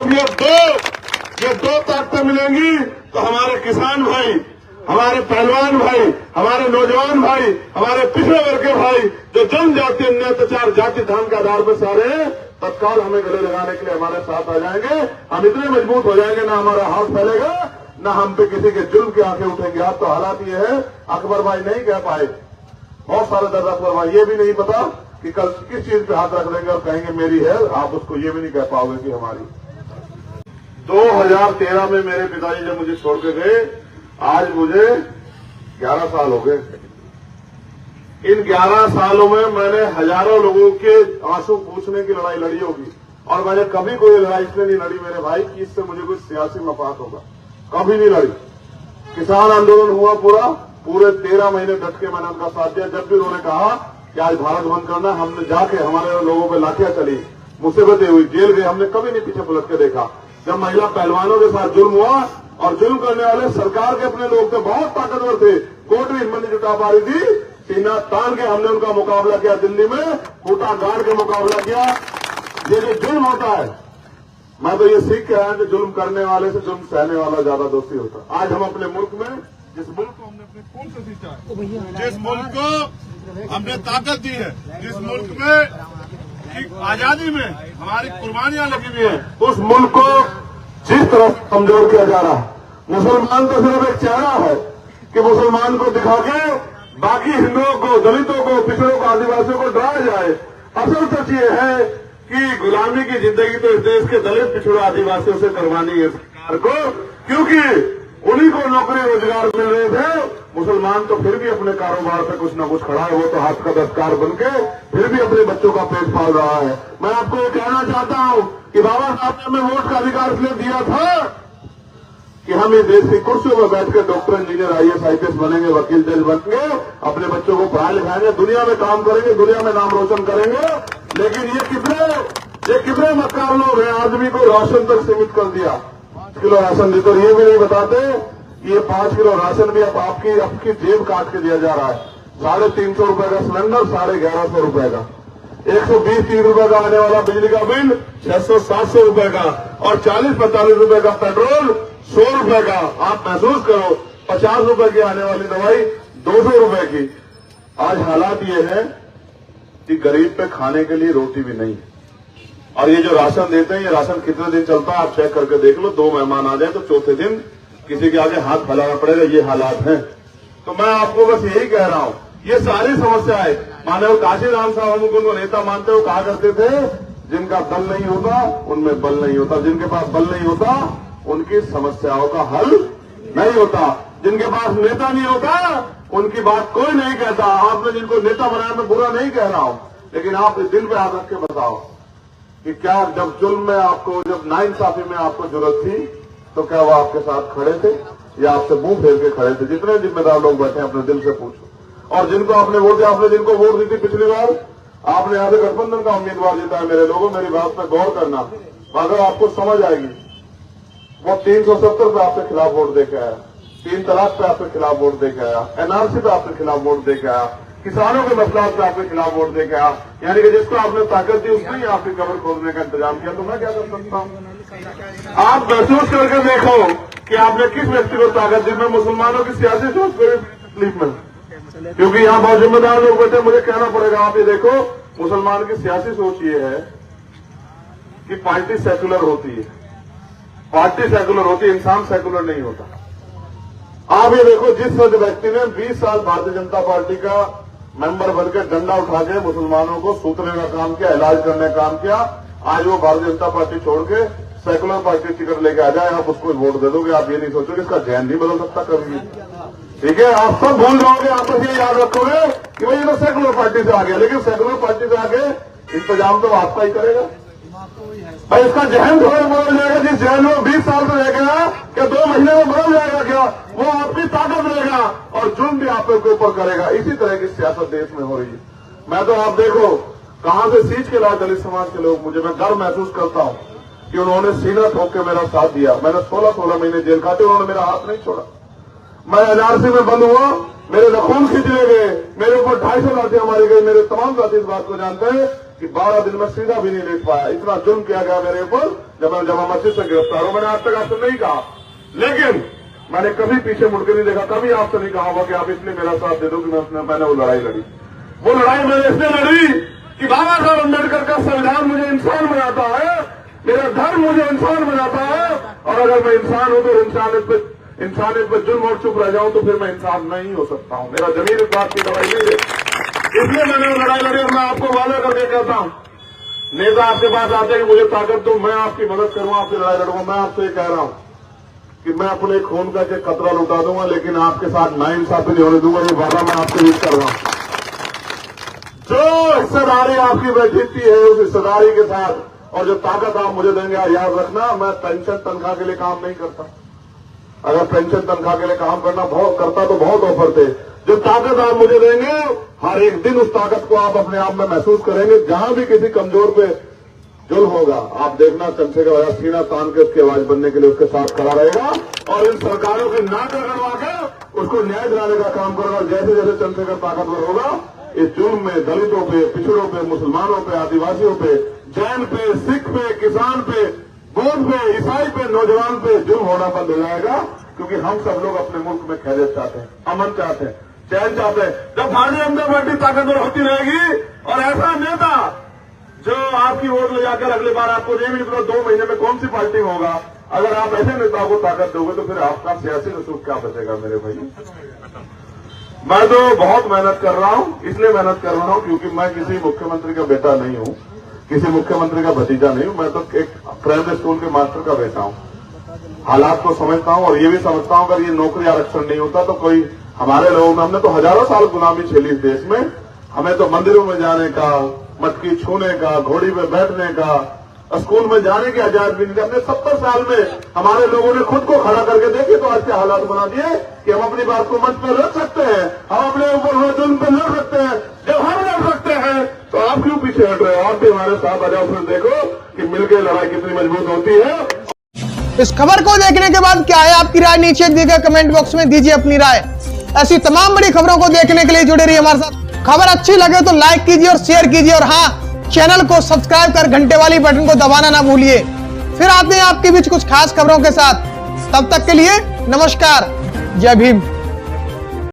ये दो ताकतें मिलेंगी तो हमारे किसान भाई, हमारे पहलवान भाई, हमारे नौजवान भाई, हमारे पिछड़े वर्ग के भाई जो जनजाति अन्य अत्याचार जाति धर्म के आधार पर सारे तत्काल हमें गले लगाने के लिए हमारे साथ आ जाएंगे। हम इतने मजबूत हो जाएंगे, ना हमारा हाथ फैलेगा, ना हम पे किसी के जुल्म की आंखें उठेंगी। आप तो हालात ये है, अकबर भाई नहीं कह पाए, बहुत सारे दर्द अकबर भाई ये भी नहीं पता कि कल किस चीज पे हाथ रख देंगे और कहेंगे मेरी है, आप उसको ये भी नहीं कह पाओगे कि हमारी। 2013 में मेरे पिताजी जब मुझे छोड़ के गए, आज मुझे 11 साल हो गए। इन 11 सालों में मैंने हजारों लोगों के आंसू पूछने की लड़ाई लड़ी होगी, और मैंने कभी कोई लड़ाई इसलिए नहीं लड़ी मेरे भाई कि इससे मुझे कोई सियासी मफाद होगा, कभी नहीं लड़ी। किसान आंदोलन हुआ पूरे 13 महीने डट के मैंने उनका साथ दिया। जब भी उन्होंने कहा कि आज भारत बंद करना, हमने जाके हमारे लोगों पे लाठियां चली, मुसीबतें हुई, जेल गए, हमने कभी नहीं पीछे पलट के देखा। जब महिला पहलवानों के साथ जुल्म हुआ, और जुल्म करने वाले सरकार के अपने लोग थे, बहुत ताकतवर थे, कोर्ट भी हिम्मत नहीं जुटा पा रही थी, सीना तान के हमने उनका मुकाबला किया दिल्ली में, फूटा गाड़ के मुकाबला किया। ये जो जुल्म होता है, मैं तो ये सीख के आया कि जुल्म करने वाले से जुल्म सहने वाला ज्यादा दोस्ती होता है। आज हम अपने मुल्क में, जिस मुल्क को हमने अपने खून से सींचा है, जिस मुल्क को हमने ताकत दी है, जिस मुल्क में आजादी में हमारी कुर्बानियां लगी हुई है, उस मुल्क को जिस तरह कमजोर किया जा रहा है। मुसलमान तो सिर्फ एक चेहरा है कि मुसलमान को दिखा के बाकी हिंदुओं को, दलितों को, पिछड़ों को, आदिवासियों को डराया जाए। असल सच ये है कि गुलामी की जिंदगी तो इस देश के दलित, पिछड़ों, आदिवासियों से करवानी है सरकार को, क्योंकि उन्हीं को नौकरी रोजगार मिल रहे थे। मुसलमान तो फिर भी अपने कारोबार पे कुछ न कुछ खड़ा है, वो तो हाथ का दस्तकार बन के फिर भी अपने बच्चों का पेट पाल रहा है। मैं आपको ये कहना चाहता हूं कि बाबा साहब ने हमें वोट का अधिकार इसलिए दिया था कि हम इस देश की कुर्सियों पर बैठ कर डॉक्टर, इंजीनियर, IAS, IPS बनेंगे, वकील, जज बनेंगे, अपने बच्चों को पढ़ाई लिखाएंगे, दुनिया में काम करेंगे, दुनिया में नाम रोशन करेंगे। लेकिन ये कितने मक्कार लोग हैं, आदमी को राशन तक सीमित कर दिया। 5 किलो राशन देते, और ये भी नहीं बताते कि ये 5 किलो राशन भी अब आपकी जेब काट के दिया जा रहा है। 350 रुपए का सिलेंडर, 1150 रुपए का, 120-3 रुपए का आने वाला बिजली का बिल, 600-700 रुपए का, और 40-45 रुपए का पेट्रोल, 100 रुपए का। आप महसूस करो, 50 रुपए की आने वाली दवाई 200 रुपए की। आज हालात ये है कि गरीब पे खाने के लिए रोटी भी नहीं है। और ये जो राशन देते हैं, ये राशन कितने दिन चलता है आप चेक करके देख लो। 2 मेहमान आ जाए तो चौथे दिन किसी के आगे हाथ फैलाना पड़ेगा, ये हालात हैं। तो मैं आपको बस यही कह रहा हूं, ये सारी समस्याएं, मानव काशीराम साहब हम उनको नेता मानते हुए कहा करते थे, जिनका दल नहीं होता उनमें बल नहीं होता, जिनके पास बल नहीं होता उनकी समस्याओं का हल नहीं होता, जिनके पास नेता नहीं होता उनकी बात कोई नहीं कहता। आपने जिनको नेता बनाया, मैं बुरा नहीं कह रहा हूं, लेकिन आप दिल पे हाथ रख के बताओ कि क्या जब जुल्म में आपको, जब नाइंसाफी में आपको जरूरत थी, तो क्या वो आपके साथ खड़े थे या आपसे मुंह फेर के खड़े थे? जितने जिम्मेदार लोग बैठे अपने दिल से पूछो। और जिनको आपने वोट दिया, आपने जिनको वोट दी थी पिछली बार, आपने यहां से गठबंधन का उम्मीदवार जीता है। मेरे लोगों, मेरी बात पर गौर करना, अगर आपको समझ आएगी, वो 370 पे आपके खिलाफ वोट दे के आया, 3 तलाक पे आपके खिलाफ वोट दे के आया, NRC पे आपके खिलाफ वोट दे के आया, किसानों के मसलात पे आपके खिलाफ वोट दे के आया। यानी कि जिसको आपने ताकत दी उसने ही आपकी कब्र खोदने का इंतजाम किया। तो मैं क्या कर सकता हूं? आप महसूस करके देखो कि आपने किस व्यक्ति को ताकत दी। मैं मुसलमानों की सियासी सोच को तकलीफ में, क्योंकि यहाँ बहुत जिम्मेदार लोग बैठे, मुझे कहना पड़ेगा। आप ये देखो, मुसलमान की सियासी सोच ये है कि पार्टी सेकुलर होती है, पार्टी सेकुलर होती है, इंसान सेकुलर नहीं होता। आप ये देखो, जिस व्यक्ति ने 20 साल भारतीय जनता पार्टी का मेंबर बनकर डंडा उठा के मुसलमानों को सूतने का काम किया, इलाज करने का काम किया, आज वो भारतीय जनता पार्टी छोड़ के सेकुलर पार्टी टिकट लेके आ जाए, आप उसको वोट दे दोगे। आप ये नहीं सोचोगे इसका जैन नहीं बदल सकता कभी भी, ठीक है? आप सब भूल जाओगे, आप बस ये याद रखोगे कि भाई ये तो सेकुलर पार्टी से आ गया, लेकिन सेकुलर पार्टी से आगे इंतजाम तो आपका ही करेगा भाई। इसका जहन थोड़ा बदल जाएगा। जिस जहन में 20 साल से रह गया, क्या 2 महीने में बदल जाएगा क्या? वो आपकी ताकत रहेगा और जुल्म भी आपके ऊपर करेगा। इसी तरह की सियासत देश में हो रही है। मैं तो आप देखो कहां से सींच के लाए दलित समाज के लोग मुझे, मैं गर्व महसूस करता हूं कि उन्होंने सीना ठोक के मेरा साथ दिया। मैंने 16 महीने जेल काटे, उन्होंने मेरा हाथ नहीं छोड़ा। मैं NRC में बंद हुआ, मेरे नखून खींच ले गए, मेरे ऊपर 250 लाठियां मारी गई। मेरे तमाम साथी इस बात को जानते हैं कि 12 दिन में सीधा भी नहीं लेट पाया। इतना जुल्म किया गया मेरे ऊपर जब मैं जमा मस्जिद से गिरफ्तार हूं। मैंने आज तक आपसे नहीं कहा, लेकिन मैंने कभी पीछे मुड़कर नहीं देखा, कभी आपसे नहीं कहा होगा कि आप इसलिए मेरा साथ दे दो कि मैंने वो लड़ाई लड़ी। वो लड़ाई मैंने इसलिए लड़ी कि बाबा साहब अम्बेडकर का संविधान मुझे इंसान बनाता है, मेरा धर्म मुझे इंसान बनाता है, और अगर मैं इंसान हूं तो इंसानियत पे जुल्म और चुप रह जाऊं तो फिर मैं इंसान नहीं हो सकता हूं। मेरा जमीन इस बात की गवाही नहीं है, इसलिए मैंने वो लड़ाई लड़ी। और मैं आपको वादा करके कहता हूं, नेता आपके पास आते हैं कि मुझे ताकत दो, मैं आपकी मदद करूंगा, आपकी लड़ाई लड़ूंगा। मैं आपसे ये कह रहा हूं कि मैं अपने खून का एक कतरा लुटा दूंगा, लेकिन आपके साथ नाइंसाफी नहीं होने दूंगा। ये वादा मैं आपसे भी कर रहा हूं। जो हिस्सेदारी आपकी मैं जीतती है उस हिस्सेदारी के साथ और जो ताकत आप मुझे देंगे, याद रखना, मैं पेंशन तनख्वाह के लिए काम नहीं करता। अगर पेंशन तनख्वाह के लिए काम करना बहुत करता तो बहुत ऑफर थे। जो ताकत आप मुझे देंगे, हर एक दिन उस ताकत को आप अपने आप में महसूस करेंगे। जहां भी किसी कमजोर पे जुल्म होगा, आप देखना चंद्रशेखर आजाद सीना तान के उसकी आवाज बनने के लिए उसके साथ खड़ा रहेगा और इन सरकारों की नाक रगड़वा के उसको न्याय दिलाने का काम करेगा। जैसे जैसे चंद्रशेखर ताकतवर होगा, इस जुल्म में दलितों पे, पिछड़ों पे, मुसलमानों पे, आदिवासियों पे, जैन पे, सिख पे, किसान पे, बौद्ध पे, ईसाई पे, नौजवान पे जुल्म होना बंद हो जाएगा। क्योंकि हम सब लोग अपने मुल्क में खैरियत चाहते हैं, अमन चाहते हैं, चैन चाहते हैं। जब भारतीय जनता पार्टी ताकतवर होती रहेगी और ऐसा नेता जो आपकी वोट ले जाकर अगली बार आपको ये भी 2 महीने में कौन सी पार्टी में होगा, अगर आप ऐसे नेताओं को ताकत दोगे तो फिर आपका सियासी रसूख क्या बचेगा मेरे भाई। मैं तो बहुत मेहनत कर रहा हूं, इसलिए मेहनत कर रहा हूं क्योंकि मैं किसी मुख्यमंत्री का बेटा नहीं हूं, किसी मुख्यमंत्री का भतीजा नहीं हूं। मैं तो एक प्राइमरी स्कूल के मास्टर का बेटा हूं। हालात को समझता हूं और ये भी समझता हूं अगर ये नौकरी आरक्षण नहीं होता तो कोई हमारे लोगों में, हमने तो हजारों साल गुलामी झेली इस देश में। हमें तो मंदिरों में जाने का, मटकी छूने का, घोड़ी पे बैठने का, स्कूल में जाने की आजाद भी नहीं। हमने 70 साल में हमारे लोगों ने खुद को खड़ा करके देखे तो आज के हालात बना दिए कि हम अपनी बात को मंच पर रख सकते हैं, हम अपने ऊपर हुए जुल्म पर लड़ सकते हैं। जब हम लड़ सकते हैं तो आप क्यों पीछे हट रहे हो? आप भी हमारे साथ आ जाओ, फिर देखो कि मिलकर लड़ाई कितनी मजबूत होती है। इस खबर को देखने के बाद क्या है आपकी राय? नीचे दिए गए कमेंट बॉक्स में दीजिए अपनी राय। ऐसी तमाम बड़ी खबरों को देखने के लिए जुड़े रहिए हमारे साथ। खबर अच्छी लगे तो लाइक कीजिए और शेयर कीजिए, और हाँ, चैनल को सब्सक्राइब कर घंटे वाली बटन को दबाना ना भूलिए। फिर आते हैं आपके बीच कुछ खास खबरों के साथ। तब तक के लिए नमस्कार, जय भीम।